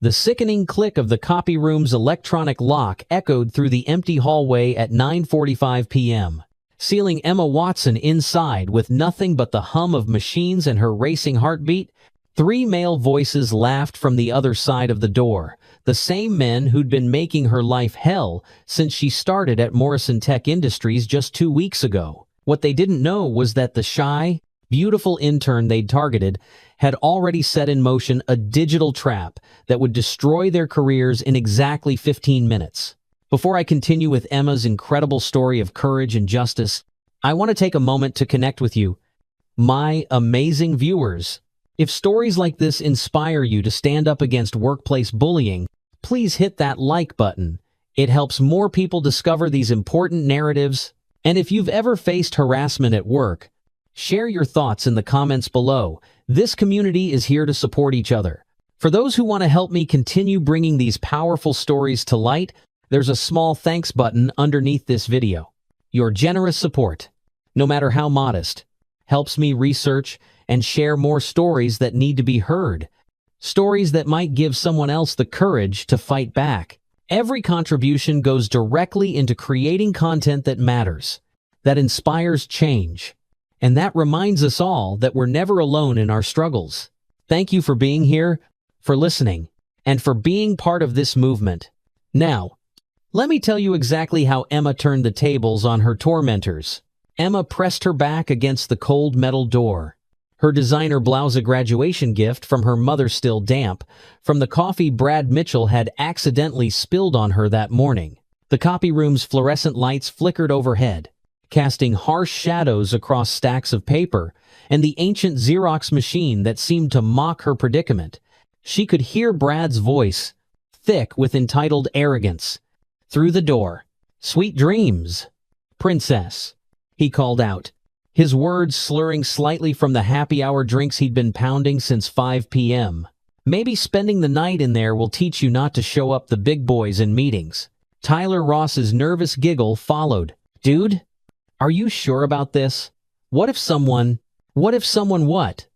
The sickening click of the copy room's electronic lock echoed through the empty hallway at 9:45 p.m., sealing Emma Watson inside with nothing but the hum of machines and her racing heartbeat. Three male voices laughed from the other side of the door, the same men who'd been making her life hell since she started at Morrison Tech Industries just 2 weeks ago. What they didn't know was that the shy, beautiful intern they'd targeted had already set in motion a digital trap that would destroy their careers in exactly 15 minutes. Before I continue with Emma's incredible story of courage and justice, I want to take a moment to connect with you, my amazing viewers. If stories like this inspire you to stand up against workplace bullying, please hit that like button. It helps more people discover these important narratives. And if you've ever faced harassment at work, share your thoughts in the comments below. This community is here to support each other. For those who want to help me continue bringing these powerful stories to light, there's a small thanks button underneath this video. Your generous support, no matter how modest, helps me research and share more stories that need to be heard. Stories that might give someone else the courage to fight back. Every contribution goes directly into creating content that matters, that inspires change, and that reminds us all that we're never alone in our struggles. Thank you for being here, for listening, and for being part of this movement. Now, let me tell you exactly how Emma turned the tables on her tormentors. Emma pressed her back against the cold metal door. Her designer blouse, a graduation gift from her mother, still damp from the coffee Brad Mitchell had accidentally spilled on her that morning. The copy room's fluorescent lights flickered overhead, casting harsh shadows across stacks of paper, and the ancient Xerox machine that seemed to mock her predicament. She could hear Brad's voice, thick with entitled arrogance, through the door. "Sweet dreams, princess," he called out, his words slurring slightly from the happy hour drinks he'd been pounding since 5 p.m. "Maybe spending the night in there will teach you not to show up the big boys in meetings." Tyler Ross's nervous giggle followed. "Dude, are you sure about this? What if someone what?"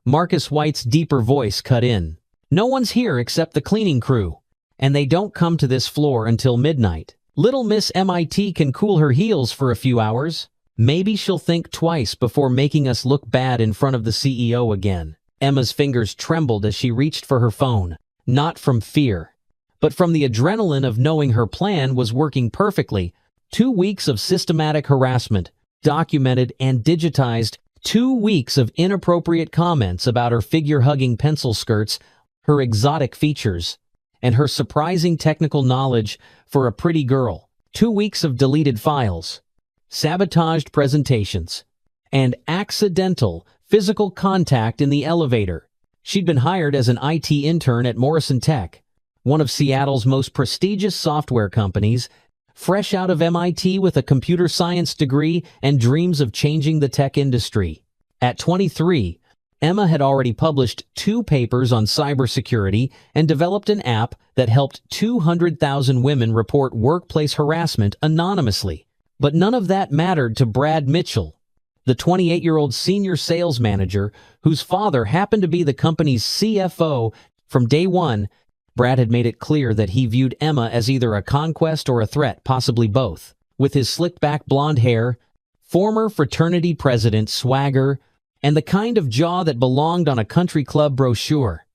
Marcus White's deeper voice cut in. "No one's here except the cleaning crew, and they don't come to this floor until midnight. Little Miss MIT can cool her heels for a few hours. Maybe she'll think twice before making us look bad in front of the CEO again." Emma's fingers trembled as she reached for her phone, not from fear, but from the adrenaline of knowing her plan was working perfectly. 2 weeks of systematic harassment, documented and digitized. 2 weeks of inappropriate comments about her figure-hugging pencil skirts, her exotic features, and her surprising technical knowledge for a pretty girl. 2 weeks of deleted files, sabotaged presentations, and accidental physical contact in the elevator. She'd been hired as an IT intern at Morrison Tech, one of Seattle's most prestigious software companies, fresh out of MIT with a computer science degree and dreams of changing the tech industry. At 23, Emma had already published 2 papers on cybersecurity and developed an app that helped 200,000 women report workplace harassment anonymously. But none of that mattered to Brad Mitchell, the 28-year-old senior sales manager whose father happened to be the company's CFO. From day one, Brad had made it clear that he viewed Emma as either a conquest or a threat, possibly both. With his slicked-back blonde hair, former fraternity president swagger, and the kind of jaw that belonged on a country club brochure,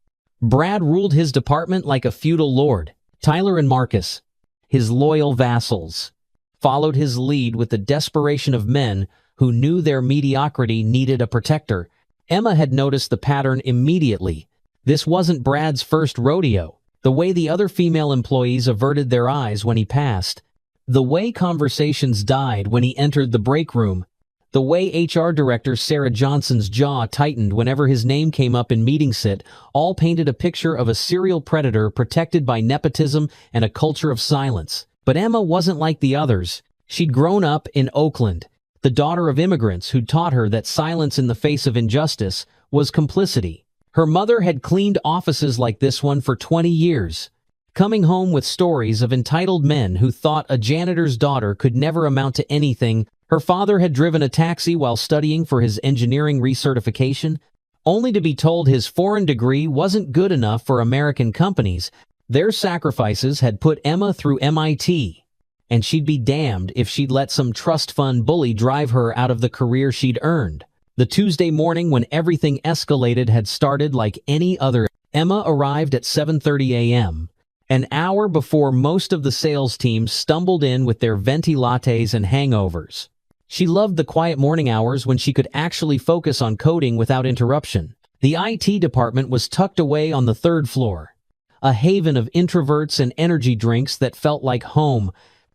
Brad ruled his department like a feudal lord. Tyler and Marcus, his loyal vassals, followed his lead with the desperation of men who knew their mediocrity needed a protector. Emma had noticed the pattern immediately. This wasn't Brad's first rodeo. The way the other female employees averted their eyes when he passed, the way conversations died when he entered the break room, the way HR Director Sarah Johnson's jaw tightened whenever his name came up in meeting sit, all painted a picture of a serial predator protected by nepotism and a culture of silence. But Emma wasn't like the others. She'd grown up in Oakland, the daughter of immigrants who'd taught her that silence in the face of injustice was complicity. Her mother had cleaned offices like this one for 20 years, coming home with stories of entitled men who thought a janitor's daughter could never amount to anything. Her father had driven a taxi while studying for his engineering recertification, only to be told his foreign degree wasn't good enough for American companies. Their sacrifices had put Emma through MIT, and she'd be damned if she'd let some trust fund bully drive her out of the career she'd earned. The Tuesday morning when everything escalated had started like any other. Emma arrived at 7:30 a.m., an hour before most of the sales team stumbled in with their venti lattes and hangovers. She loved the quiet morning hours when she could actually focus on coding without interruption. The IT department was tucked away on the third floor, a haven of introverts and energy drinks that felt like home.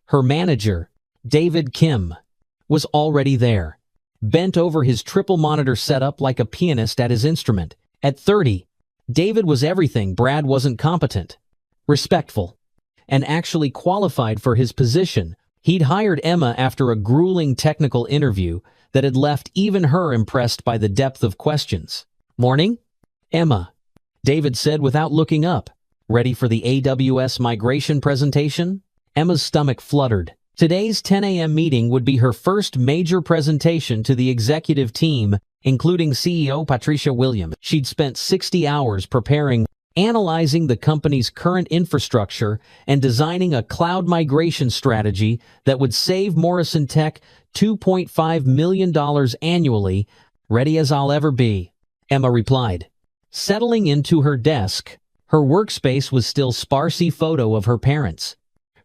Her manager, David Kim, was already there, bent over his triple monitor setup like a pianist at his instrument. At 30, David was everything Brad wasn't: competent, respectful, and actually qualified for his position. He'd hired Emma after a grueling technical interview that had left even her impressed by the depth of questions. "Morning, Emma," David said without looking up. "Ready for the AWS migration presentation?" Emma's stomach fluttered. Today's 10 a.m. meeting would be her first major presentation to the executive team, including CEO Patricia Williams. She'd spent 60 hours preparing, analyzing the company's current infrastructure, and designing a cloud migration strategy that would save Morrison Tech $2.5 million annually. "Ready as I'll ever be," Emma replied. Settling into her desk, her workspace was still sparsy photo of her parents,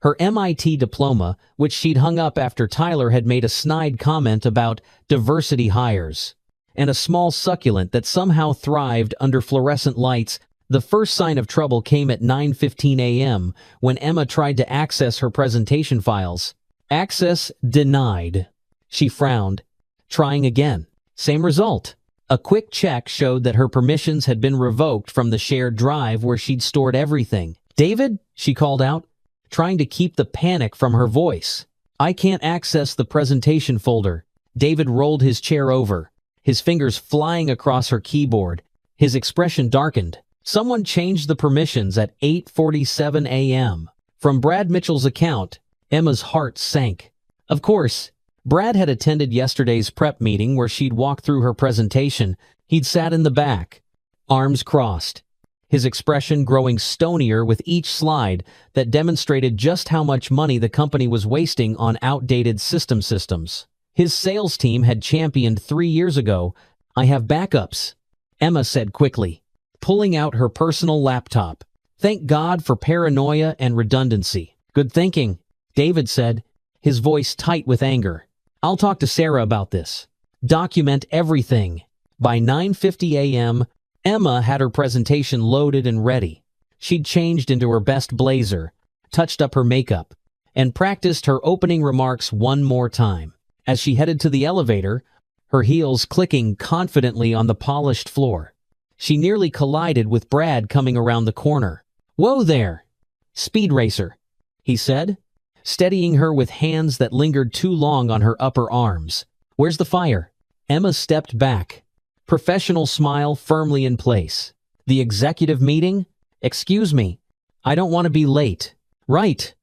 her MIT diploma, which she'd hung up after Tyler had made a snide comment about diversity hires, and a small succulent that somehow thrived under fluorescent lights. The first sign of trouble came at 9:15 a.m. when Emma tried to access her presentation files. "Access denied." She frowned. Trying again. Same result. A quick check showed that her permissions had been revoked from the shared drive where she'd stored everything. "David," she called out, trying to keep the panic from her voice. "I can't access the presentation folder." David rolled his chair over, his fingers flying across her keyboard. His expression darkened. Someone changed the permissions at 8:47 a.m. From Brad Mitchell's account. Emma's heart sank. Of course, Brad had attended yesterday's prep meeting where she'd walked through her presentation. He'd sat in the back, arms crossed, his expression growing stonier with each slide that demonstrated just how much money the company was wasting on outdated systems. His sales team had championed 3 years ago. "I have backups," Emma said quickly, pulling out her personal laptop. "Thank God for paranoia and redundancy." "Good thinking," David said, his voice tight with anger. "I'll talk to Sarah about this. Document everything." By 9:50 a.m., Emma had her presentation loaded and ready. She'd changed into her best blazer, touched up her makeup, and practiced her opening remarks one more time. As she headed to the elevator, her heels clicking confidently on the polished floor, she nearly collided with Brad coming around the corner. "Whoa there, speed racer," he said, steadying her with hands that lingered too long on her upper arms. "Where's the fire?" Emma stepped back, professional smile firmly in place. "The executive meeting? Excuse me, I don't want to be late." "Right.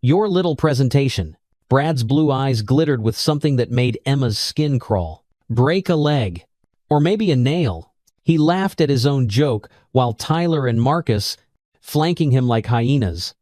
Your little presentation." Brad's blue eyes glittered with something that made Emma's skin crawl. "Break a leg. Or maybe a nail." He laughed at his own joke while Tyler and Marcus, flanking him like hyenas,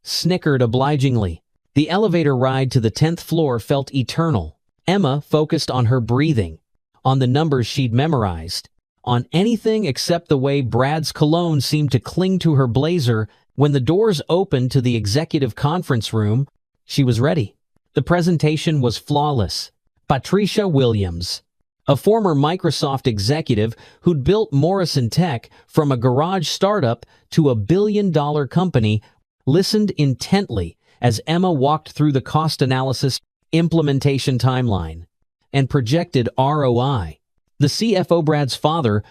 snickered obligingly. The elevator ride to the 10th floor felt eternal. Emma focused on her breathing, on the numbers she'd memorized, on anything except the way Brad's cologne seemed to cling to her blazer. When the doors opened to the executive conference room, she was ready. The presentation was flawless. Patricia Williams, a former Microsoft executive who'd built Morrison Tech from a garage startup to a billion-dollar company, listened intently as Emma walked through the cost analysis, implementation timeline, and projected ROI. The CFO, Brad's father,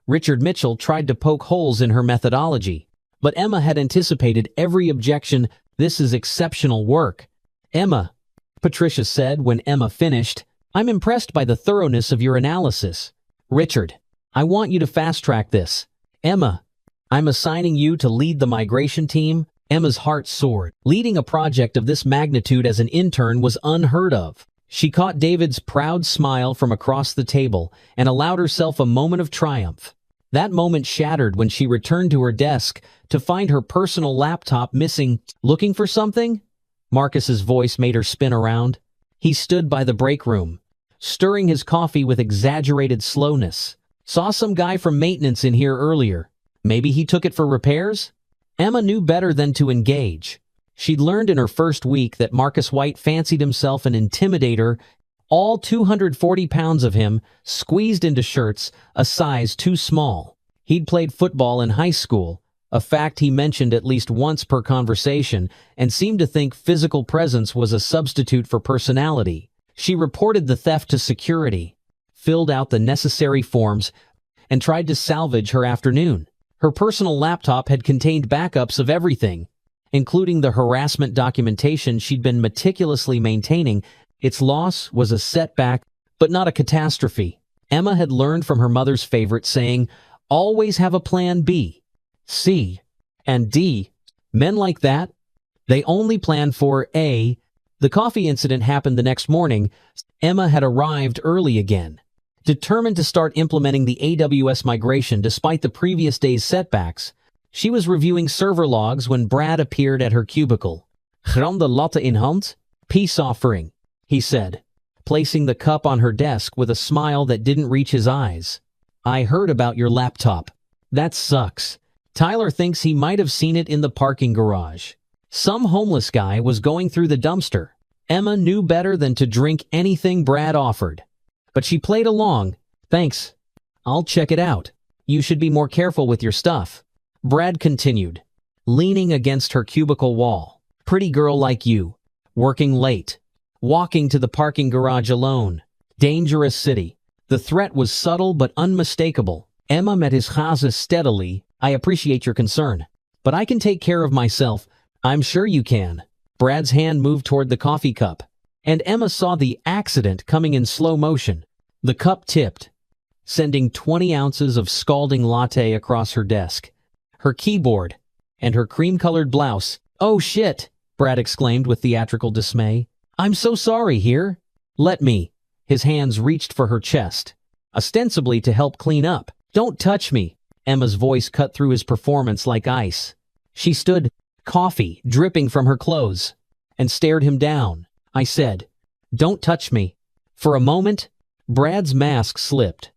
Richard Mitchell, tried to poke holes in her methodology, but Emma had anticipated every objection. "This is exceptional work, Emma," Patricia said when Emma finished. "I'm impressed by the thoroughness of your analysis. Richard, I want you to fast-track this. Emma, I'm assigning you to lead the migration team." Emma's heart soared. Leading a project of this magnitude as an intern was unheard of. She caught David's proud smile from across the table and allowed herself a moment of triumph. That moment shattered when she returned to her desk to find her personal laptop missing. Looking for something? Marcus's voice made her spin around. He stood by the break room, stirring his coffee with exaggerated slowness. Saw some guy from maintenance in here earlier. Maybe he took it for repairs? Emma knew better than to engage. She'd learned in her first week that Marcus White fancied himself an intimidator, all 240 pounds of him squeezed into shirts a size too small. He'd played football in high school, a fact he mentioned at least once per conversation, and seemed to think physical presence was a substitute for personality. She reported the theft to security, filled out the necessary forms, and tried to salvage her afternoon. Her personal laptop had contained backups of everything, including the harassment documentation she'd been meticulously maintaining. Its loss was a setback, but not a catastrophe. Emma had learned from her mother's favorite saying, "Always have a plan B, C, and D." Men like that, they only plan for A. The coffee incident happened the next morning. Emma had arrived early again, determined to start implementing the AWS migration despite the previous day's setbacks. She was reviewing server logs when Brad appeared at her cubicle. "Grande latte in hand? Peace offering," he said, placing the cup on her desk with a smile that didn't reach his eyes. "I heard about your laptop. That sucks. Tyler thinks he might have seen it in the parking garage. Some homeless guy was going through the dumpster." Emma knew better than to drink anything Brad offered, but she played along. "Thanks. I'll check it out. You should be more careful with your stuff," Brad continued, leaning against her cubicle wall. "Pretty girl like you, working late, walking to the parking garage alone. Dangerous city." The threat was subtle but unmistakable. Emma met his gaze steadily. "I appreciate your concern, but I can take care of myself." "I'm sure you can." Brad's hand moved toward the coffee cup, and Emma saw the accident coming in slow motion. The cup tipped, sending 20 ounces of scalding latte across her desk, her keyboard, and her cream-colored blouse. "Oh shit!" Brad exclaimed with theatrical dismay. "I'm so sorry here." "Let me." His hands reached for her chest, ostensibly to help clean up. "Don't touch me." Emma's voice cut through his performance like ice. She stood, coffee dripping from her clothes, and stared him down. "I said, don't touch me." For a moment, Brad's mask slipped,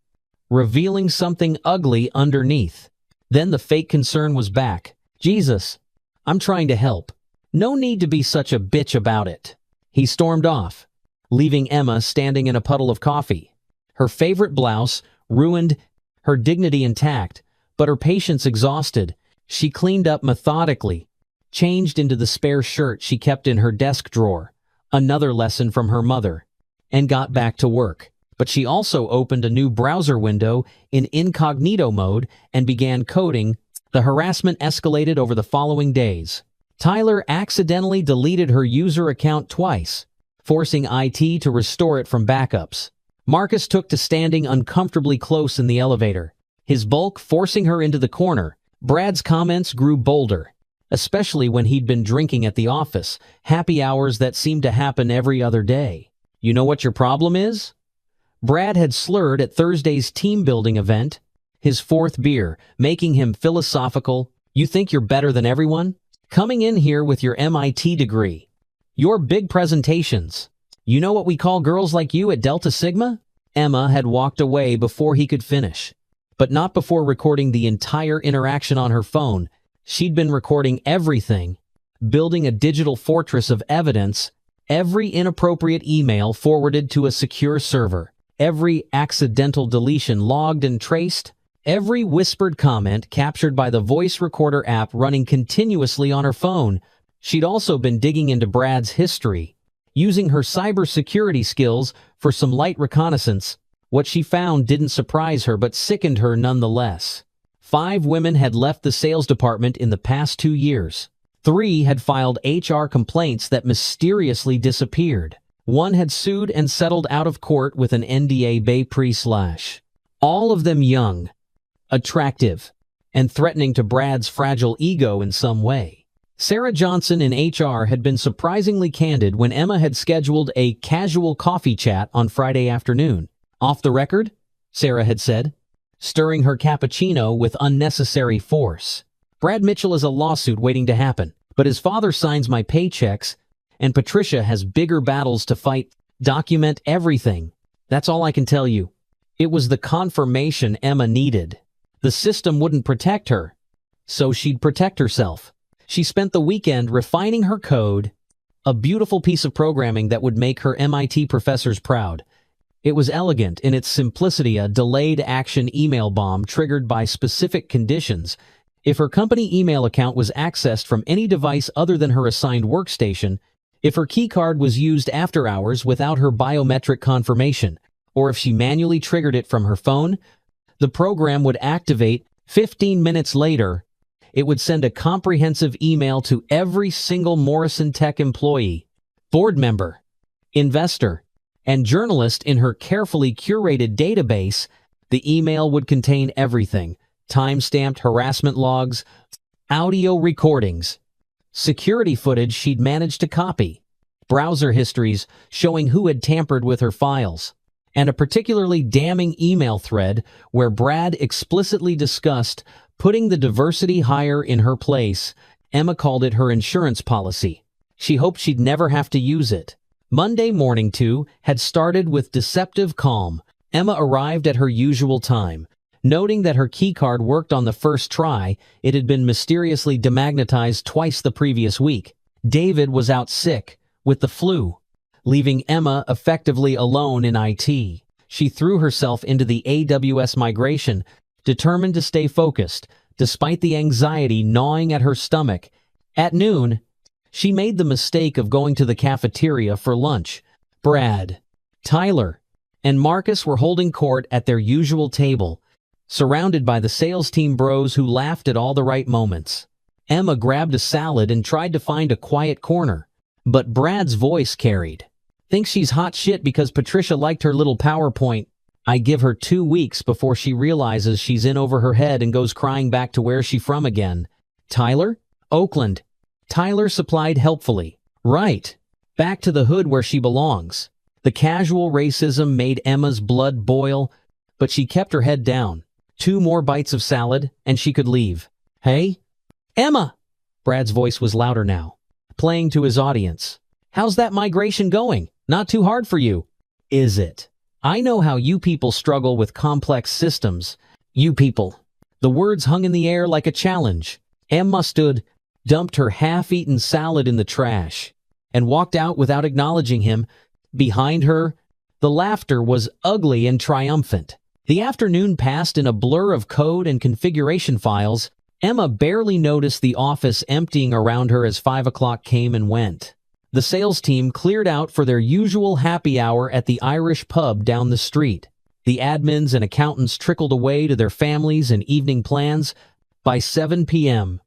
revealing something ugly underneath. Then the fake concern was back. "Jesus, I'm trying to help. No need to be such a bitch about it." He stormed off, leaving Emma standing in a puddle of coffee. Her favorite blouse ruined, her dignity intact, but her patience exhausted. She cleaned up methodically, changed into the spare shirt she kept in her desk drawer, another lesson from her mother, and got back to work. But she also opened a new browser window in incognito mode and began coding. The harassment escalated over the following days. Tyler accidentally deleted her user account twice, forcing IT to restore it from backups. Marcus took to standing uncomfortably close in the elevator, his bulk forcing her into the corner. Brad's comments grew bolder, especially when he'd been drinking at the office, happy hours that seemed to happen every other day. "You know what your problem is?" Brad had slurred at Thursday's team-building event, his fourth beer, making him philosophical. "You think you're better than everyone? Coming in here with your MIT degree, your big presentations. You know what we call girls like you at Delta Sigma?" Emma had walked away before he could finish, but not before recording the entire interaction on her phone. She'd been recording everything, building a digital fortress of evidence, every inappropriate email forwarded to a secure server, every accidental deletion logged and traced, every whispered comment captured by the voice recorder app running continuously on her phone. She'd also been digging into Brad's history, using her cybersecurity skills for some light reconnaissance. What she found didn't surprise her but sickened her nonetheless. 5 women had left the sales department in the past 2 years. 3 had filed HR complaints that mysteriously disappeared. 1 had sued and settled out of court with an NDA /. All of them young, attractive, and threatening to Brad's fragile ego in some way. Sarah Johnson in HR had been surprisingly candid when Emma had scheduled a casual coffee chat on Friday afternoon. "Off the record," Sarah had said, stirring her cappuccino with unnecessary force. Brad Mitchell is a lawsuit waiting to happen, but his father signs my paychecks, and Patricia has bigger battles to fight. Document everything. That's all I can tell you. It was the confirmation Emma needed. The system wouldn't protect her, so she'd protect herself. She spent the weekend refining her code, a beautiful piece of programming that would make her MIT professors proud. It was elegant in its simplicity, a delayed action email bomb triggered by specific conditions. If her company email account was accessed from any device other than her assigned workstation, if her keycard was used after hours without her biometric confirmation, or if she manually triggered it from her phone, the program would activate. 15 minutes later, it would send a comprehensive email to every single Morrison Tech employee, board member, investor, and journalist in her carefully curated database. The email would contain everything: time-stamped harassment logs, audio recordings, security footage she'd managed to copy, browser histories showing who had tampered with her files, and a particularly damning email thread where Brad explicitly discussed putting the diversity hire in her place. Emma called it her insurance policy. She hoped she'd never have to use it. Monday morning, too, had started with deceptive calm. Emma arrived at her usual time. Noting that her keycard worked on the first try, it had been mysteriously demagnetized twice the previous week. David was out sick, with the flu, leaving Emma effectively alone in IT. She threw herself into the AWS migration, determined to stay focused, despite the anxiety gnawing at her stomach. At noon, she made the mistake of going to the cafeteria for lunch. Brad, Tyler, and Marcus were holding court at their usual table, surrounded by the sales team bros who laughed at all the right moments. Emma grabbed a salad and tried to find a quiet corner, but Brad's voice carried. Thinks she's hot shit because Patricia liked her little PowerPoint. I give her 2 weeks before she realizes she's in over her head and goes crying back to where she from again. Tyler? Oakland. Tyler supplied helpfully. Right. Back to the hood where she belongs. The casual racism made Emma's blood boil, but she kept her head down. 2 more bites of salad, and she could leave. Hey? Emma! Brad's voice was louder now, playing to his audience. How's that migration going? Not too hard for you, is it? I know how you people struggle with complex systems. You people. The words hung in the air like a challenge. Emma stood, dumped her half-eaten salad in the trash, and walked out without acknowledging him. Behind her, the laughter was ugly and triumphant. The afternoon passed in a blur of code and configuration files. Emma barely noticed the office emptying around her as 5 o'clock came and went. The sales team cleared out for their usual happy hour at the Irish pub down the street. The admins and accountants trickled away to their families and evening plans. By 7 p.m.,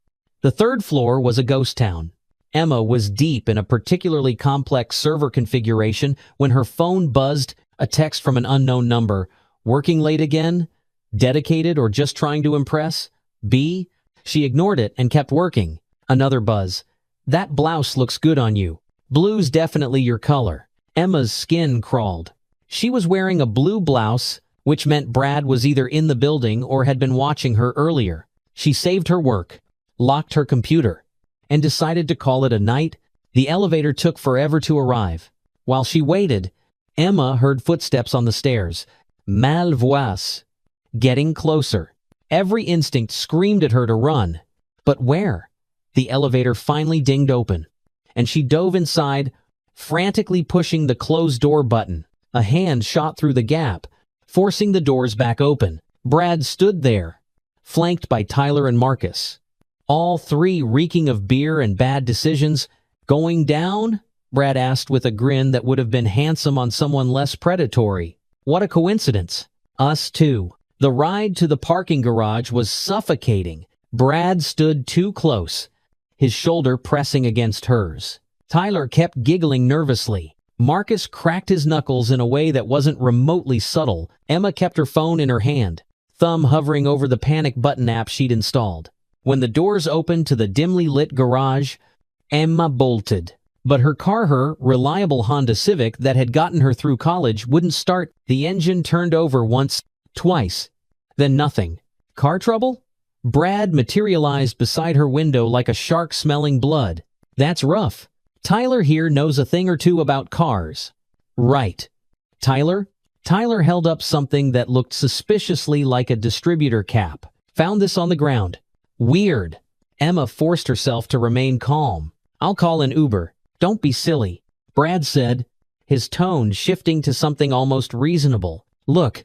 the third floor was a ghost town. Emma was deep in a particularly complex server configuration when her phone buzzed, a text from an unknown number. Working late again? Dedicated or just trying to impress? B? She ignored it and kept working. Another buzz. That blouse looks good on you. Blue's definitely your color. Emma's skin crawled. She was wearing a blue blouse, which meant Brad was either in the building or had been watching her earlier. She saved her work, locked her computer, and decided to call it a night. The elevator took forever to arrive. While she waited, Emma heard footsteps on the stairs. Malvoisie. Getting closer. Every instinct screamed at her to run. But where? The elevator finally dinged open, and she dove inside, frantically pushing the close door button. A hand shot through the gap, forcing the doors back open. Brad stood there, flanked by Tyler and Marcus, all 3 reeking of beer and bad decisions. Going down? Brad asked with a grin that would have been handsome on someone less predatory. What a coincidence. Us too. The ride to the parking garage was suffocating. Brad stood too close, his shoulder pressing against hers. Tyler kept giggling nervously. Marcus cracked his knuckles in a way that wasn't remotely subtle. Emma kept her phone in her hand, thumb hovering over the panic button app she'd installed. When the doors opened to the dimly lit garage, Emma bolted. But her reliable Honda Civic that had gotten her through college wouldn't start. The engine turned over once, twice. Then nothing. Car trouble? Brad materialized beside her window like a shark smelling blood. That's rough. Tyler here knows a thing or two about cars. Right. Tyler? Tyler held up something that looked suspiciously like a distributor cap. Found this on the ground. Weird. Emma forced herself to remain calm. I'll call an Uber. Don't be silly, Brad said, his tone shifting to something almost reasonable. Look,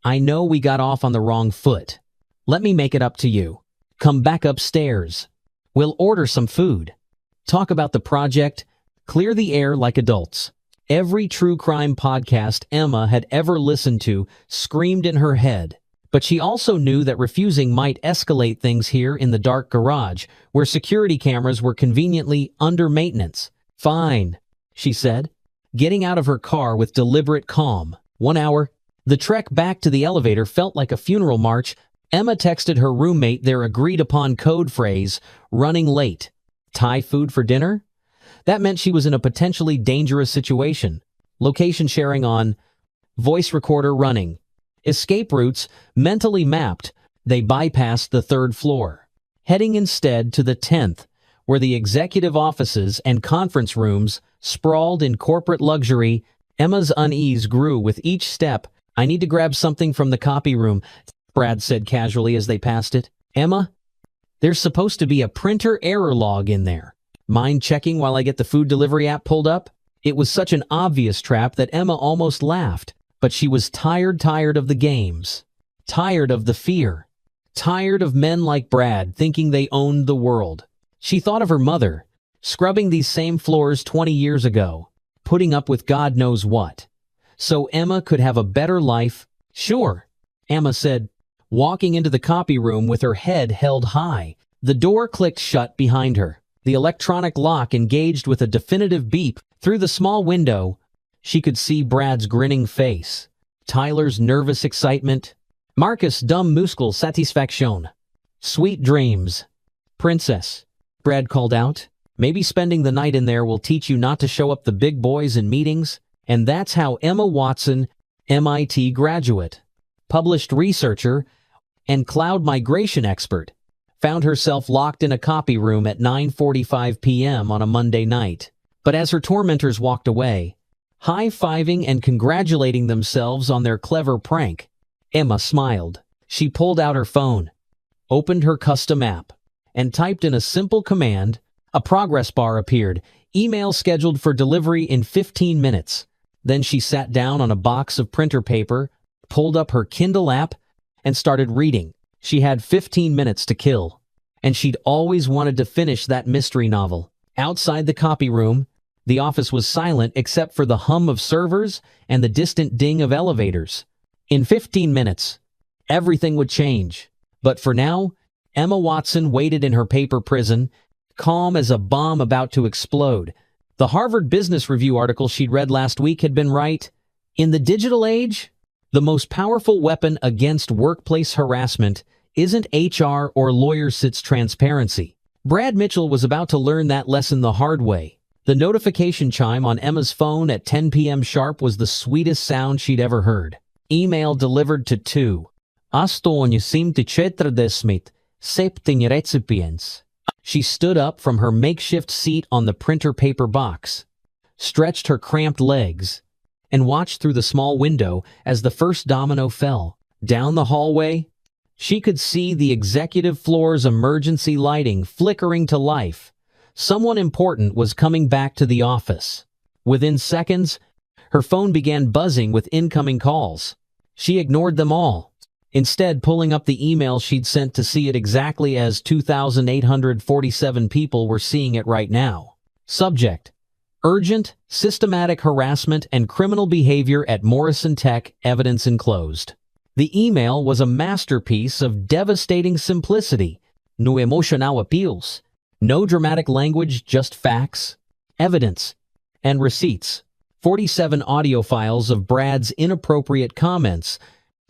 I know we got off on the wrong foot. Let me make it up to you. Come back upstairs. We'll order some food. Talk about the project. Clear the air like adults. Every true crime podcast Emma had ever listened to screamed in her head. But she also knew that refusing might escalate things here in the dark garage, where security cameras were conveniently under maintenance. Fine, she said, getting out of her car with deliberate calm. 1 hour. The trek back to the elevator felt like a funeral march. Emma texted her roommate their agreed-upon code phrase, running late. Thai food for dinner? That meant she was in a potentially dangerous situation. Location sharing on. Voice recorder running. Escape routes mentally mapped. They bypassed the 3rd floor, heading instead to the 10th, where the executive offices and conference rooms sprawled in corporate luxury. Emma's unease grew with each step. I need to grab something from the copy room, Brad said casually as they passed it. Emma, there's supposed to be a printer error log in there. Mind checking while I get the food delivery app pulled up? It was such an obvious trap that Emma almost laughed. But she was tired of the games. Tired of the fear. Tired of men like Brad thinking they owned the world. She thought of her mother, scrubbing these same floors 20 years ago, putting up with God knows what. So Emma could have a better life. Sure, Emma said, walking into the copy room with her head held high. The door clicked shut behind her. The electronic lock engaged with a definitive beep. Through the small window, she could see Brad's grinning face, Tyler's nervous excitement, Marcus' dumb muscle satisfaction. Sweet dreams, princess, Brad called out. Maybe spending the night in there will teach you not to show up the big boys in meetings. And that's how Emma Watson, MIT graduate, published researcher, and cloud migration expert, found herself locked in a copy room at 9:45 p.m. on a Monday night. But as her tormentors walked away, high-fiving and congratulating themselves on their clever prank, Emma smiled. She pulled out her phone, opened her custom app, and typed in a simple command. A progress bar appeared. Email scheduled for delivery in 15 minutes. Then she sat down on a box of printer paper, pulled up her Kindle app, and started reading. She had 15 minutes to kill, and she'd always wanted to finish that mystery novel. Outside the copy room, the office was silent except for the hum of servers and the distant ding of elevators. In 15 minutes, everything would change. But for now, Emma Watson waited in her paper prison, calm as a bomb about to explode. The Harvard Business Review article she'd read last week had been right. In the digital age, the most powerful weapon against workplace harassment isn't HR or lawyers, it's transparency. Brad Mitchell was about to learn that lesson the hard way. The notification chime on Emma's phone at 10 p.m. sharp was the sweetest sound she'd ever heard. Email delivered to 2. Recipients. She stood up from her makeshift seat on the printer paper box, stretched her cramped legs, and watched through the small window as the first domino fell. Down the hallway, she could see the executive floor's emergency lighting flickering to life. Someone important was coming back to the office. Within seconds, her phone began buzzing with incoming calls. She ignored them all, instead pulling up the email she'd sent to see it exactly as 2,847 people were seeing it right now. Subject: Urgent, systematic harassment and criminal behavior at Morrison Tech, evidence enclosed. The email was a masterpiece of devastating simplicity. No emotional appeals. No dramatic language, just facts, evidence, and receipts. 47 audio files of Brad's inappropriate comments,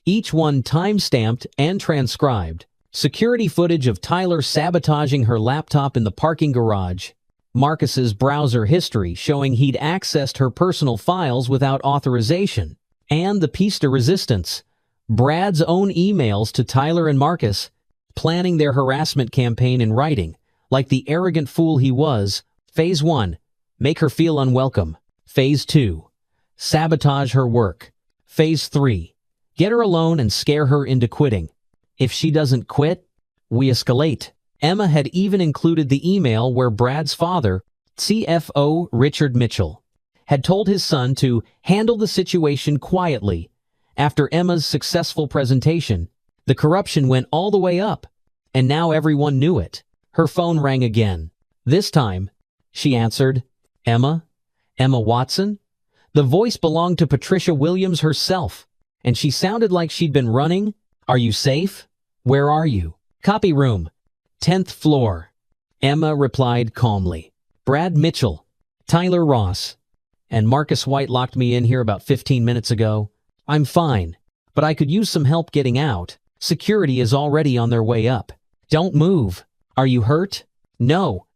each one time-stamped and transcribed. Security footage of Tyler sabotaging her laptop in the parking garage. Marcus's browser history showing he'd accessed her personal files without authorization. And the piece de resistance, Brad's own emails to Tyler and Marcus, planning their harassment campaign in writing. Like the arrogant fool he was, Phase 1, make her feel unwelcome. Phase 2, sabotage her work. Phase 3, get her alone and scare her into quitting. If she doesn't quit, we escalate. Emma had even included the email where Brad's father, CFO Richard Mitchell, had told his son to handle the situation quietly. After Emma's successful presentation, the corruption went all the way up, and now everyone knew it. Her phone rang again. This time, she answered, Emma? Emma Watson? The voice belonged to Patricia Williams herself, and she sounded like she'd been running. Are you safe? Where are you? Copy room, 10th floor. Emma replied calmly. Brad Mitchell, Tyler Ross, and Marcus White locked me in here about 15 minutes ago. I'm fine, but I could use some help getting out. Security is already on their way up. Don't move. Are you hurt? No.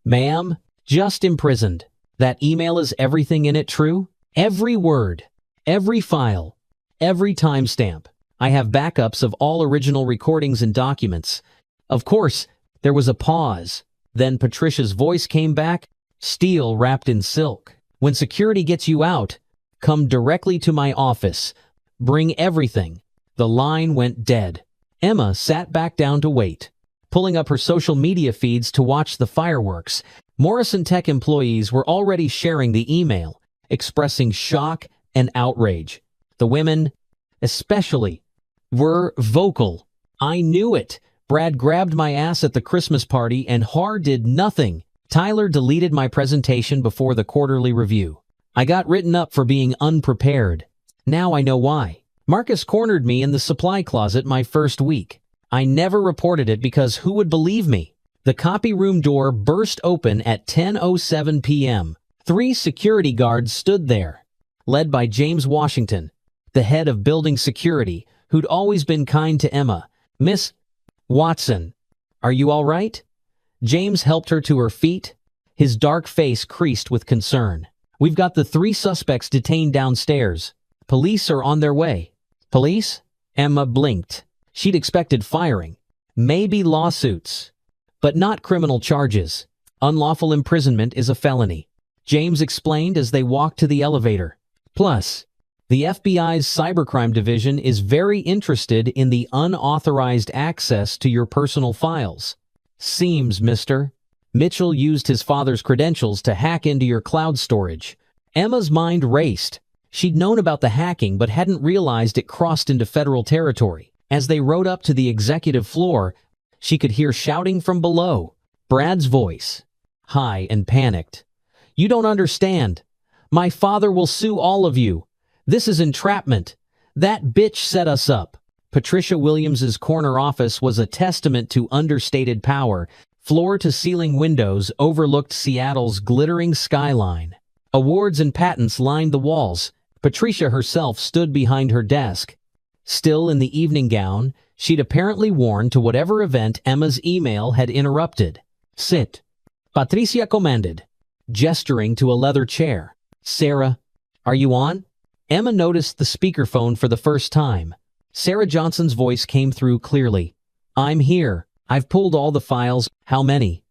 Ma'am, just imprisoned. That email is everything in it true? Every word, every file, every timestamp. I have backups of all original recordings and documents. Of course, there was a pause. Then Patricia's voice came back, steel wrapped in silk. When security gets you out, come directly to my office. Bring everything. The line went dead. Emma sat back down to wait, pulling up her social media feeds to watch the fireworks. Morrison Tech employees were already sharing the email, expressing shock and outrage. The women, especially, were vocal. I knew it. Brad grabbed my ass at the Christmas party and Har did nothing. Tyler deleted my presentation before the quarterly review. I got written up for being unprepared. Now I know why. Marcus cornered me in the supply closet my first week. I never reported it because who would believe me? The copy room door burst open at 10:07 p.m. 3 security guards stood there, led by James Washington, the head of building security, who'd always been kind to Emma. Miss Watson, are you all right? James helped her to her feet, his dark face creased with concern. We've got the 3 suspects detained downstairs. Police are on their way. Police? Emma blinked. She'd expected firing. Maybe lawsuits. But not criminal charges. Unlawful imprisonment is a felony. James explained as they walked to the elevator. Plus, the FBI's cybercrime division is very interested in the unauthorized access to your personal files. Seems, Mr. Mitchell used his father's credentials to hack into your cloud storage. Emma's mind raced. She'd known about the hacking but hadn't realized it crossed into federal territory. As they rode up to the executive floor, she could hear shouting from below. Brad's voice, high and panicked. You don't understand. My father will sue all of you. This is entrapment. That bitch set us up. Patricia Williams's corner office was a testament to understated power. Floor-to-ceiling windows overlooked Seattle's glittering skyline. Awards and patents lined the walls. Patricia herself stood behind her desk. Still in the evening gown, she'd apparently worn to whatever event Emma's email had interrupted. Sit. Patricia commanded, gesturing to a leather chair. Sarah, are you on? Emma noticed the speakerphone for the first time. Sarah Johnson's voice came through clearly. I'm here. I've pulled all the files. How many?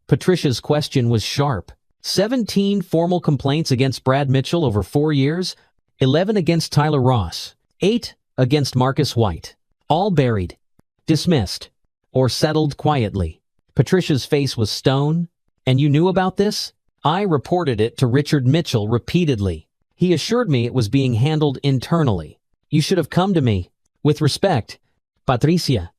Patricia's question was sharp. 17 formal complaints against Brad Mitchell over 4 years, 11 against Tyler Ross, 8 against Marcus White. All buried, dismissed, or settled quietly. Patricia's face was stone. And you knew about this? I reported it to Richard Mitchell repeatedly. He assured me it was being handled internally. You should have come to me. With respect, Patricia.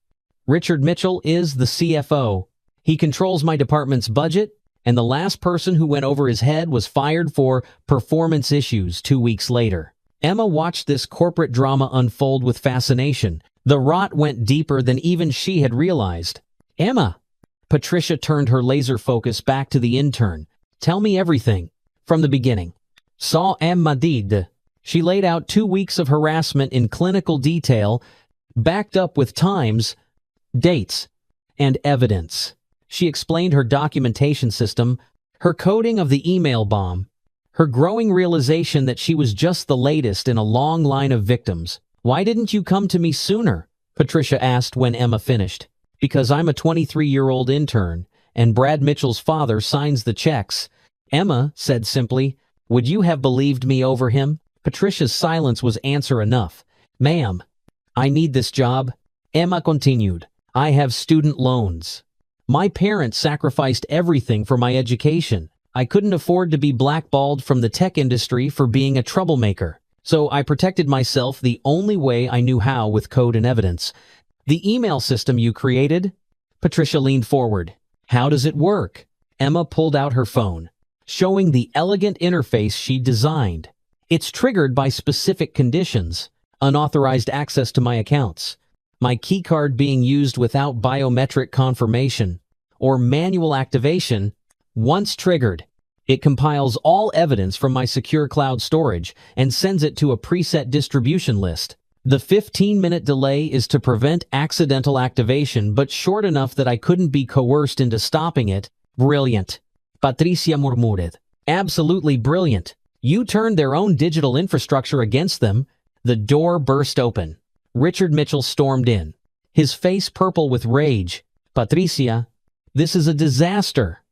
Richard Mitchell is the CFO. He controls my department's budget, and the last person who went over his head was fired for performance issues 2 weeks later. Emma watched this corporate drama unfold with fascination. The rot went deeper than even she had realized. Emma! Patricia turned her laser focus back to the intern. Tell me everything. From the beginning. Saw Emma did. She laid out 2 weeks of harassment in clinical detail, backed up with times, dates, and evidence. She explained her documentation system, her coding of the email bomb, her growing realization that she was just the latest in a long line of victims. Why didn't you come to me sooner? Patricia asked when Emma finished. Because I'm a 23-year-old intern, and Brad Mitchell's father signs the checks. Emma said simply, would you have believed me over him? Patricia's silence was answer enough. Ma'am, I need this job. Emma continued, I have student loans. My parents sacrificed everything for my education. I couldn't afford to be blackballed from the tech industry for being a troublemaker. So I protected myself the only way I knew how with code and evidence. The email system you created? Patricia leaned forward. How does it work? Emma pulled out her phone, showing the elegant interface she designed. It's triggered by specific conditions. Unauthorized access to my accounts. My keycard being used without biometric confirmation. Or manual activation. Once triggered, it compiles all evidence from my secure cloud storage and sends it to a preset distribution list. The 15-minute delay is to prevent accidental activation, but short enough that I couldn't be coerced into stopping it. Brilliant. Patricia murmured. Absolutely brilliant. You turned their own digital infrastructure against them. The door burst open. Richard Mitchell stormed in, his face purple with rage. Patricia, this is a disaster.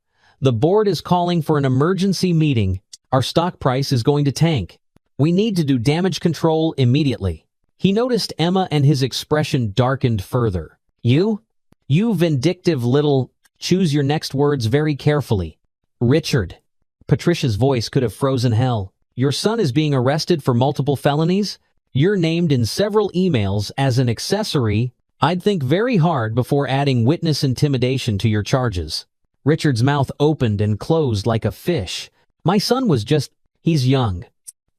The board is calling for an emergency meeting. Our stock price is going to tank. We need to do damage control immediately. He noticed Emma and his expression darkened further. You vindictive little... Choose your next words very carefully. Richard. Patricia's voice could have frozen hell. Your son is being arrested for multiple felonies? You're named in several emails as an accessory. I'd think very hard before adding witness intimidation to your charges. Richard's mouth opened and closed like a fish. My son was just... He's young.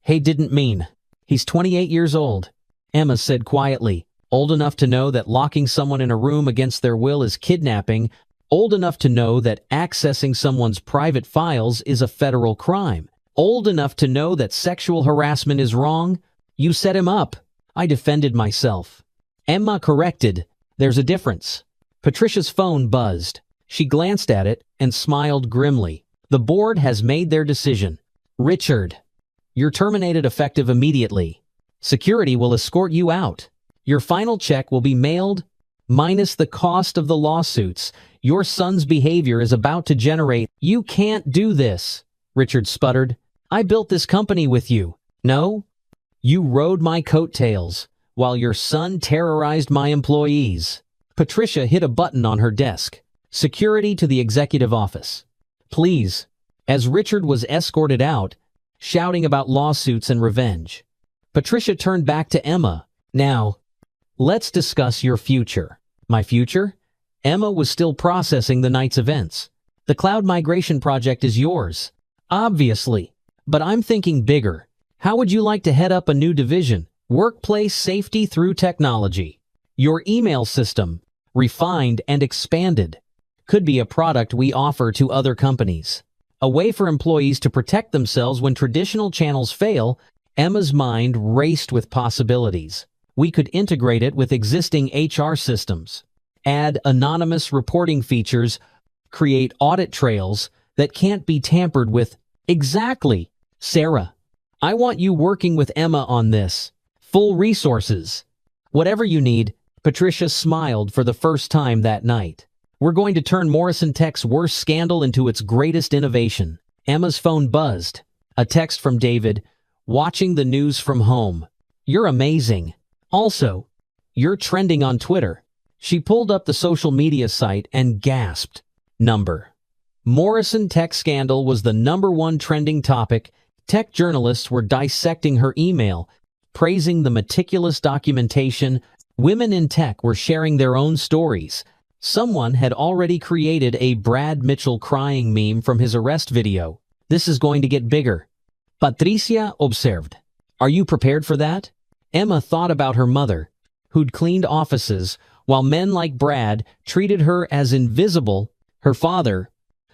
Hey, didn't mean. He's 28 years old. Emma said quietly. Old enough to know that locking someone in a room against their will is kidnapping. Old enough to know that accessing someone's private files is a federal crime. Old enough to know that sexual harassment is wrong. You set him up. I defended myself. Emma corrected. There's a difference. Patricia's phone buzzed. She glanced at it and smiled grimly. The board has made their decision. Richard, you're terminated effective immediately. Security will escort you out. Your final check will be mailed, minus the cost of the lawsuits your son's behavior is about to generate. You can't do this, Richard sputtered. I built this company with you. No? You rode my coattails, while your son terrorized my employees. Patricia hit a button on her desk. Security to the executive office. Please. As Richard was escorted out, shouting about lawsuits and revenge. Patricia turned back to Emma. Now, let's discuss your future. My future? Emma was still processing the night's events. The cloud migration project is yours. Obviously. But I'm thinking bigger. How would you like to head up a new division? Workplace safety through technology. Your email system, refined and expanded, could be a product we offer to other companies. A way for employees to protect themselves when traditional channels fail. Emma's mind raced with possibilities. We could integrate it with existing HR systems. Add anonymous reporting features. Create audit trails that can't be tampered with. Exactly. Sarah, I want you working with Emma on this. Full resources. Whatever you need. Patricia smiled for the first time that night. We're going to turn Morrison Tech's worst scandal into its greatest innovation. Emma's phone buzzed. A text from David. Watching the news from home. You're amazing. Also, you're trending on Twitter. She pulled up the social media site and gasped. Morrison Tech scandal was the #1 trending topic. Tech journalists were dissecting her email, praising the meticulous documentation. Women in tech were sharing their own stories. Someone had already created a Brad Mitchell crying meme from his arrest video. This is going to get bigger. Patricia observed. Are you prepared for that? Emma thought about her mother, who'd cleaned offices, while men like Brad treated her as invisible. Her father,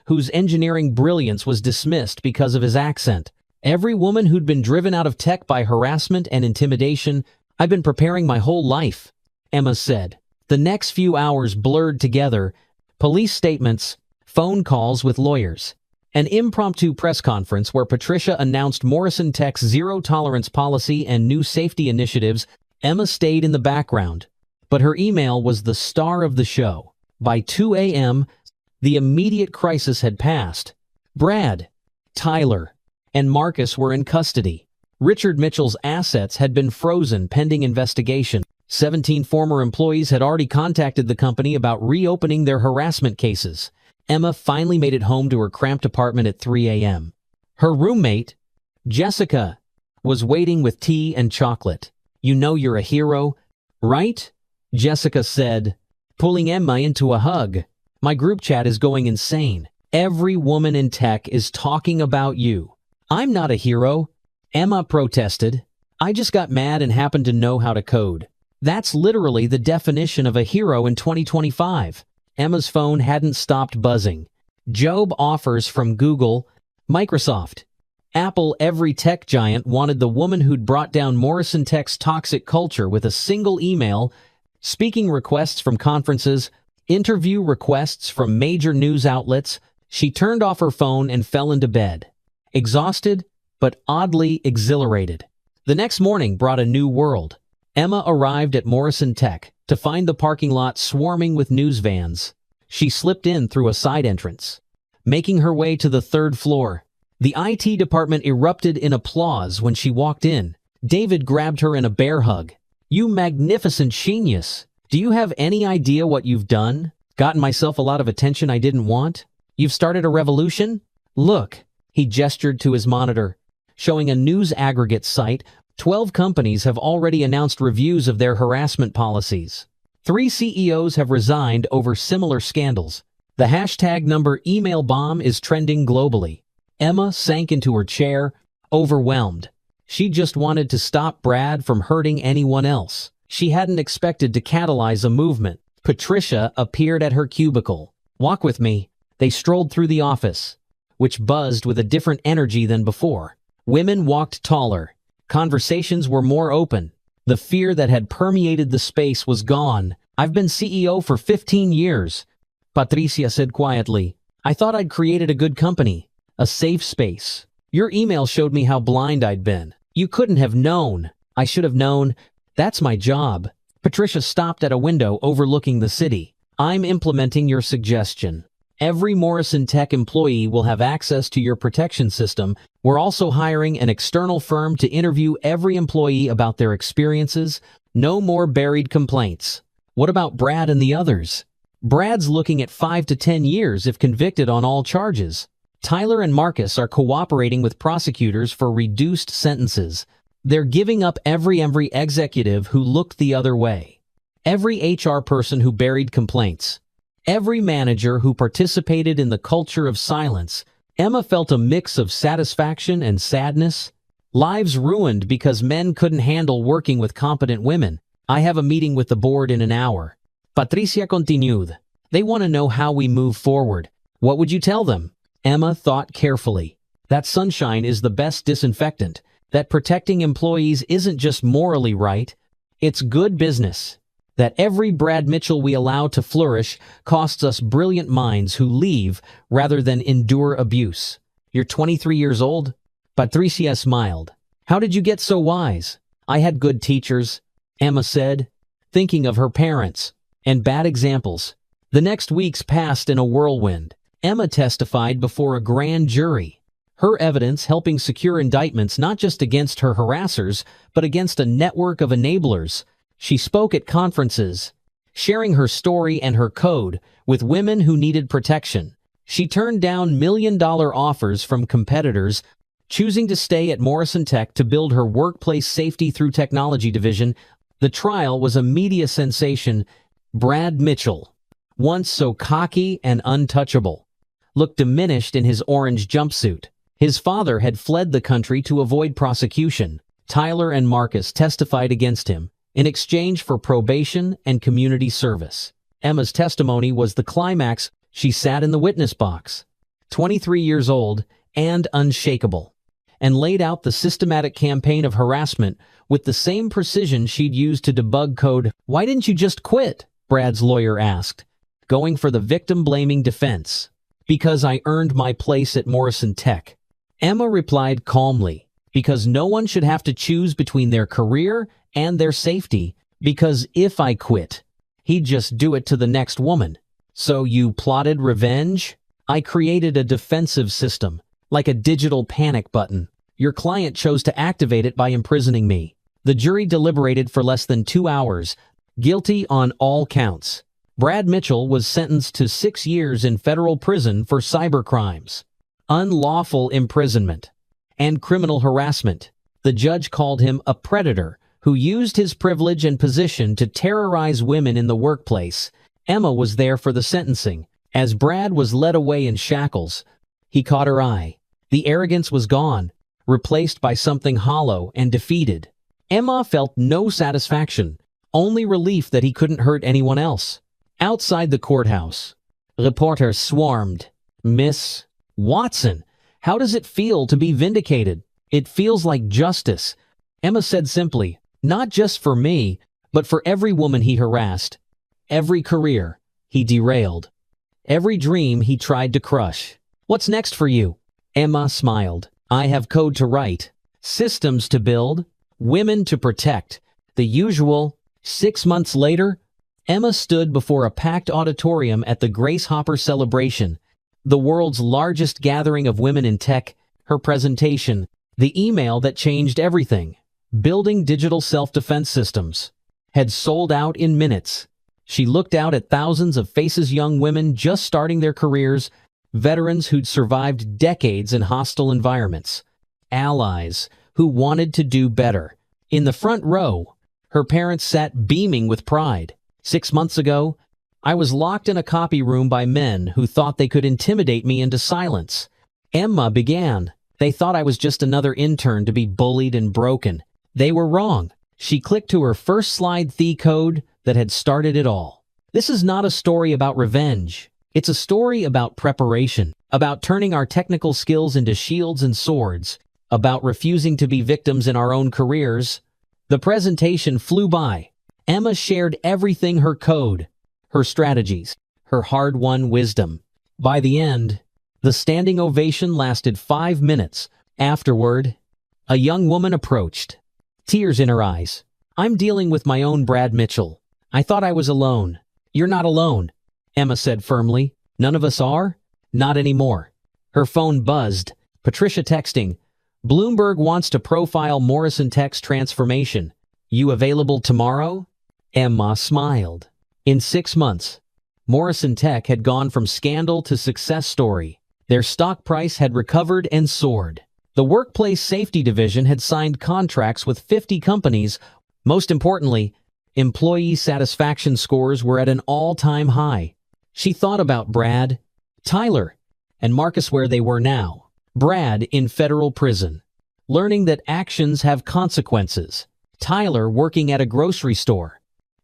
whose engineering brilliance was dismissed because of his accent. Every woman who'd been driven out of tech by harassment and intimidation. I've been preparing my whole life, Emma said. The next few hours blurred together. Police statements, phone calls with lawyers. An impromptu press conference where Patricia announced Morrison Tech's zero-tolerance policy and new safety initiatives. Emma stayed in the background, but her email was the star of the show. By 2 a.m., the immediate crisis had passed. Brad, Tyler, and Marcus were in custody. Richard Mitchell's assets had been frozen pending investigation. 17 former employees had already contacted the company about reopening their harassment cases. Emma finally made it home to her cramped apartment at 3 a.m. Her roommate, Jessica, was waiting with tea and chocolate. "You know you're a hero, right?" Jessica said, pulling Emma into a hug. "My group chat is going insane. Every woman in tech is talking about you." "I'm not a hero," Emma protested. "I just got mad and happened to know how to code." That's literally the definition of a hero in 2025. Emma's phone hadn't stopped buzzing. Job offers from Google, Microsoft, Apple. Every tech giant wanted the woman who'd brought down Morrison Tech's toxic culture with a single email. Speaking requests from conferences, interview requests from major news outlets. She turned off her phone and fell into bed, exhausted but oddly exhilarated. The next morning brought a new world. Emma arrived at Morrison Tech to find the parking lot swarming with news vans. She slipped in through a side entrance. Making her way to the third floor, the IT department erupted in applause when she walked in. David grabbed her in a bear hug. "You magnificent genius! Do you have any idea what you've done? Gotten myself a lot of attention I didn't want? You've started a revolution? Look," he gestured to his monitor, showing a news aggregate site. 12 companies have already announced reviews of their harassment policies. 3 CEOs have resigned over similar scandals. The hashtag number email bomb is trending globally. Emma sank into her chair, overwhelmed. She just wanted to stop Brad from hurting anyone else. She hadn't expected to catalyze a movement. Patricia appeared at her cubicle. "Walk with me." They strolled through the office, which buzzed with a different energy than before. Women walked taller. Conversations were more open. The fear that had permeated the space was gone. "I've been CEO for 15 years, Patricia said quietly. "I thought I'd created a good company, a safe space. Your email showed me how blind I'd been. You couldn't have known." "I should have known. That's my job." Patricia stopped at a window overlooking the city. "I'm implementing your suggestion. Every Morrison Tech employee will have access to your protection system. We're also hiring an external firm to interview every employee about their experiences. No more buried complaints." "What about Brad and the others?" "Brad's looking at 5 to 10 years if convicted on all charges. Tyler and Marcus are cooperating with prosecutors for reduced sentences. They're giving up every executive who looked the other way, every HR person who buried complaints, every manager who participated in the culture of silence." Emma felt a mix of satisfaction and sadness. Lives ruined because men couldn't handle working with competent women. "I have a meeting with the board in an hour," Patricia continued. "They want to know how we move forward." "What would you tell them?" Emma thought carefully. That sunshine is the best disinfectant. That protecting employees isn't just morally right, it's good business. That every Brad Mitchell we allow to flourish costs us brilliant minds who leave rather than endure abuse. "You're 23 years old?" Patricia smiled. "How did you get so wise?" "I had good teachers," Emma said, thinking of her parents, "and bad examples." The next weeks passed in a whirlwind. Emma testified before a grand jury, her evidence helping secure indictments not just against her harassers, but against a network of enablers. She spoke at conferences, sharing her story and her code with women who needed protection. She turned down million-dollar offers from competitors, choosing to stay at Morrison Tech to build her workplace safety through technology division. The trial was a media sensation. Brad Mitchell, once so cocky and untouchable, looked diminished in his orange jumpsuit. His father had fled the country to avoid prosecution. Tyler and Marcus testified against him in exchange for probation and community service. Emma's testimony was the climax. She sat in the witness box, 23 years old and unshakable, and laid out the systematic campaign of harassment with the same precision she'd used to debug code. "Why didn't you just quit?" Brad's lawyer asked, going for the victim-blaming defense. "Because I earned my place at Morrison Tech," Emma replied calmly. because no one should have to choose between their career and their safety, because if I quit, he'd just do it to the next woman. So you plotted revenge? I created a defensive system, like a digital panic button. Your client chose to activate it by imprisoning me. The jury deliberated for less than 2 hours, guilty on all counts. Brad Mitchell was sentenced to 6 years in federal prison for cybercrimes, unlawful imprisonment, and criminal harassment. The judge called him a predator who used his privilege and position to terrorize women in the workplace. Emma was there for the sentencing. As Brad was led away in shackles, he caught her eye. The arrogance was gone, replaced by something hollow and defeated. Emma felt no satisfaction, only relief that he couldn't hurt anyone else. Outside the courthouse, reporters swarmed. "Miss Watson, how does it feel to be vindicated?" "It feels like justice," Emma said simply. "Not just for me, but for every woman he harassed, every career he derailed, every dream he tried to crush." "What's next for you?" Emma smiled. "I have code to write, systems to build, women to protect, the usual." 6 months later, Emma stood before a packed auditorium at the Grace Hopper celebration, the world's largest gathering of women in tech. Her presentation, the email that changed everything, building digital self-defense systems, had sold out in minutes. She looked out at thousands of faces, young women just starting their careers, veterans who'd survived decades in hostile environments, allies who wanted to do better. In the front row, her parents sat beaming with pride. 6 months ago, I was locked in a copy room by men who thought they could intimidate me into silence. Emma began. They thought I was just another intern to be bullied and broken. They were wrong. She clicked to her first slide, the code that had started it all. This is not a story about revenge. It's a story about preparation, about turning our technical skills into shields and swords, about refusing to be victims in our own careers. The presentation flew by. Emma shared everything: her code, her strategies, her hard-won wisdom. By the end, the standing ovation lasted 5 minutes. Afterward, a young woman approached, tears in her eyes. "I'm dealing with my own Brad Mitchell. I thought I was alone." "You're not alone," Emma said firmly. "None of us are. Not anymore." Her phone buzzed. Patricia texting. "Bloomberg wants to profile Morrison Tech's transformation. You available tomorrow?" Emma smiled. In 6 months, Morrison Tech had gone from scandal to success story. Their stock price had recovered and soared. The workplace safety division had signed contracts with 50 companies. Most importantly, employee satisfaction scores were at an all-time high. She thought about Brad, Tyler, and Marcus, where they were now. Brad in federal prison, learning that actions have consequences. Tyler working at a grocery store.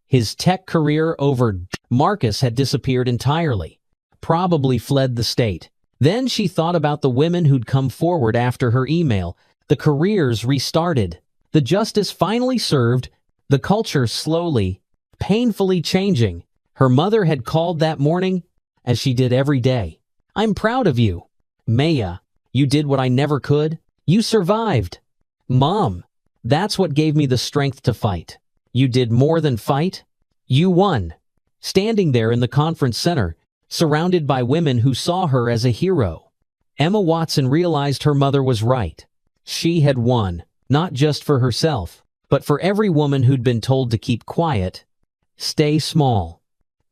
His tech career over. Marcus had disappeared entirely, probably fled the state. Then she thought about the women who'd come forward after her email. The careers restarted. The justice finally served. The culture slowly, painfully changing. Her mother had called that morning, as she did every day. "I'm proud of you, Maya. You did what I never could. You survived. Mom, that's what gave me the strength to fight. You did more than fight. You won." Standing there in the conference center, surrounded by women who saw her as a hero, Emma Watson realized her mother was right. She had won, not just for herself, but for every woman who'd been told to keep quiet, stay small,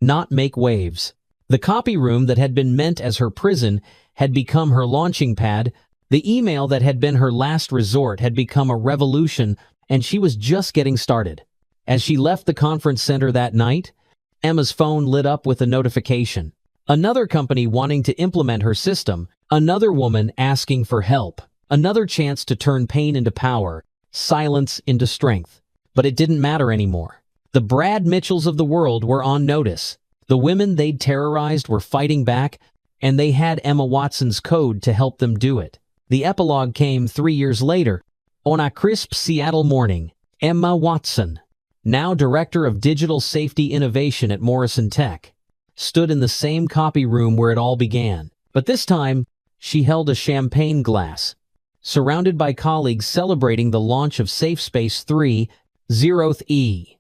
not make waves. The copy room that had been meant as her prison had become her launching pad. The email that had been her last resort had become a revolution, and she was just getting started. As she left the conference center that night, Emma's phone lit up with a notification. Another company wanting to implement her system, another woman asking for help, another chance to turn pain into power, silence into strength. But it didn't matter anymore. The Brad Mitchells of the world were on notice. The women they'd terrorized were fighting back, and they had Emma Watson's code to help them do it. The epilogue came 3 years later. On a crisp Seattle morning, Emma Watson, now Director of Digital Safety Innovation at Morrison Tech, stood in the same copy room where it all began. But this time, she held a champagne glass. surrounded by colleagues celebrating the launch of Safe Space 3, 0th E,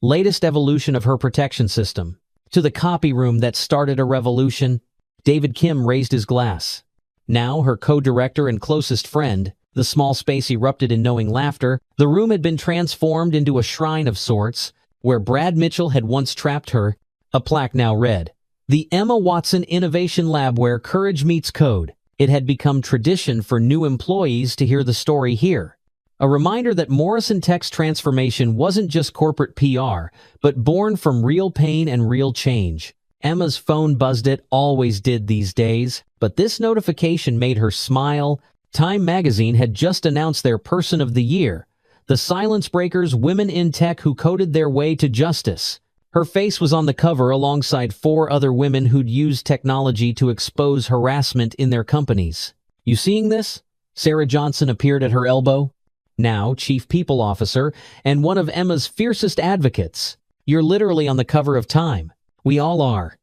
latest evolution of her protection system. To the copy room that started a revolution, David Kim raised his glass. Now her co-director and closest friend, the small space erupted in knowing laughter. The room had been transformed into a shrine of sorts, where Brad Mitchell had once trapped her. A plaque now read, "The Emma Watson Innovation Lab where courage meets code." It had become tradition for new employees to hear the story here. A reminder that Morrison Tech's transformation wasn't just corporate PR, but born from real pain and real change. Emma's phone buzzed. It always did these days, but this notification made her smile. Time magazine had just announced their Person of the Year, the Silence Breakers, women in tech who coded their way to justice. Her face was on the cover alongside 4 other women who'd used technology to expose harassment in their companies. "You seeing this?" Sarah Johnson appeared at her elbow, now Chief People Officer and one of Emma's fiercest advocates. "You're literally on the cover of Time." "We all are,"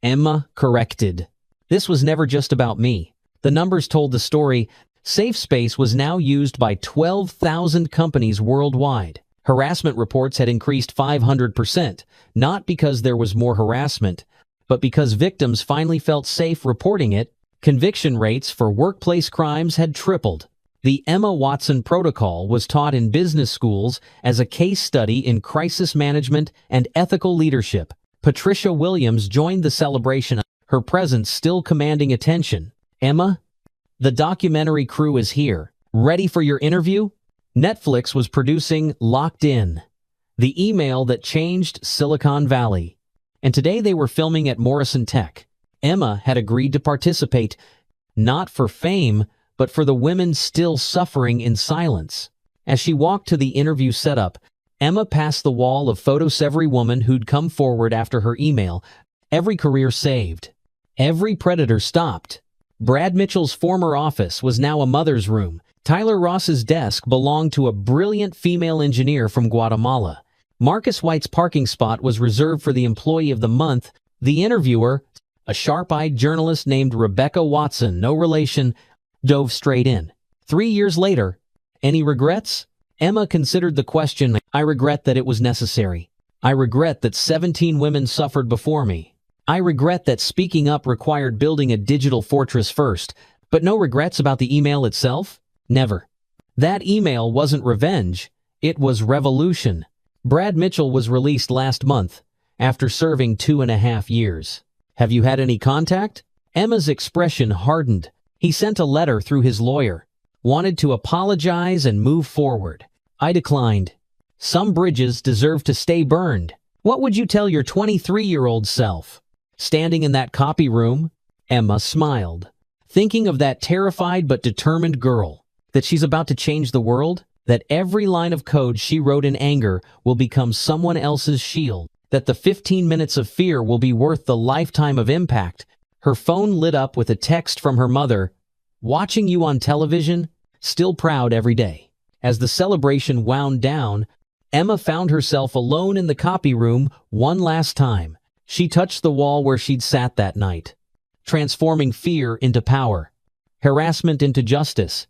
Emma corrected. "This was never just about me." The numbers told the story. Safe Space was now used by 12,000 companies worldwide. Harassment reports had increased 500%, not because there was more harassment, but because victims finally felt safe reporting it. Conviction rates for workplace crimes had tripled. The Emma Watson Protocol was taught in business schools as a case study in crisis management and ethical leadership. Patricia Williams joined the celebration, her presence still commanding attention. "Emma, the documentary crew is here. Ready for your interview?" Netflix was producing Locked In, the email that changed Silicon Valley. And today they were filming at Morrison Tech. Emma had agreed to participate, not for fame, but for the women still suffering in silence. As she walked to the interview setup, Emma passed the wall of photos. Every woman who'd come forward after her email, every career saved, every predator stopped. Brad Mitchell's former office was now a mother's room. Tyler Ross's desk belonged to a brilliant female engineer from Guatemala. Marcus White's parking spot was reserved for the Employee of the Month. The interviewer, a sharp-eyed journalist named Rebecca Watson, no relation, dove straight in. 3 years later, any regrets? Emma considered the question. "I regret that it was necessary. I regret that 17 women suffered before me. I regret that speaking up required building a digital fortress first, but no regrets about the email itself? Never. That email wasn't revenge, it was revolution." Brad Mitchell was released last month, after serving 2.5 years. "Have you had any contact?" Emma's expression hardened. He sent a letter through his lawyer. Wanted to apologize and move forward. "I declined. Some bridges deserve to stay burned." "What would you tell your 23-year-old self?" Standing in that copy room, Emma smiled, thinking of that terrified but determined girl. That she's about to change the world, that every line of code she wrote in anger will become someone else's shield, that the 15 minutes of fear will be worth the lifetime of impact. Her phone lit up with a text from her mother, "Watching you on television, still proud every day." As the celebration wound down, Emma found herself alone in the copy room one last time. She touched the wall where she'd sat that night, transforming fear into power, harassment into justice,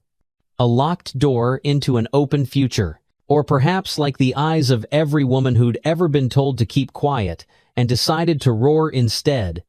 a locked door into an open future. Or perhaps like the eyes of every woman who'd ever been told to keep quiet and decided to roar instead.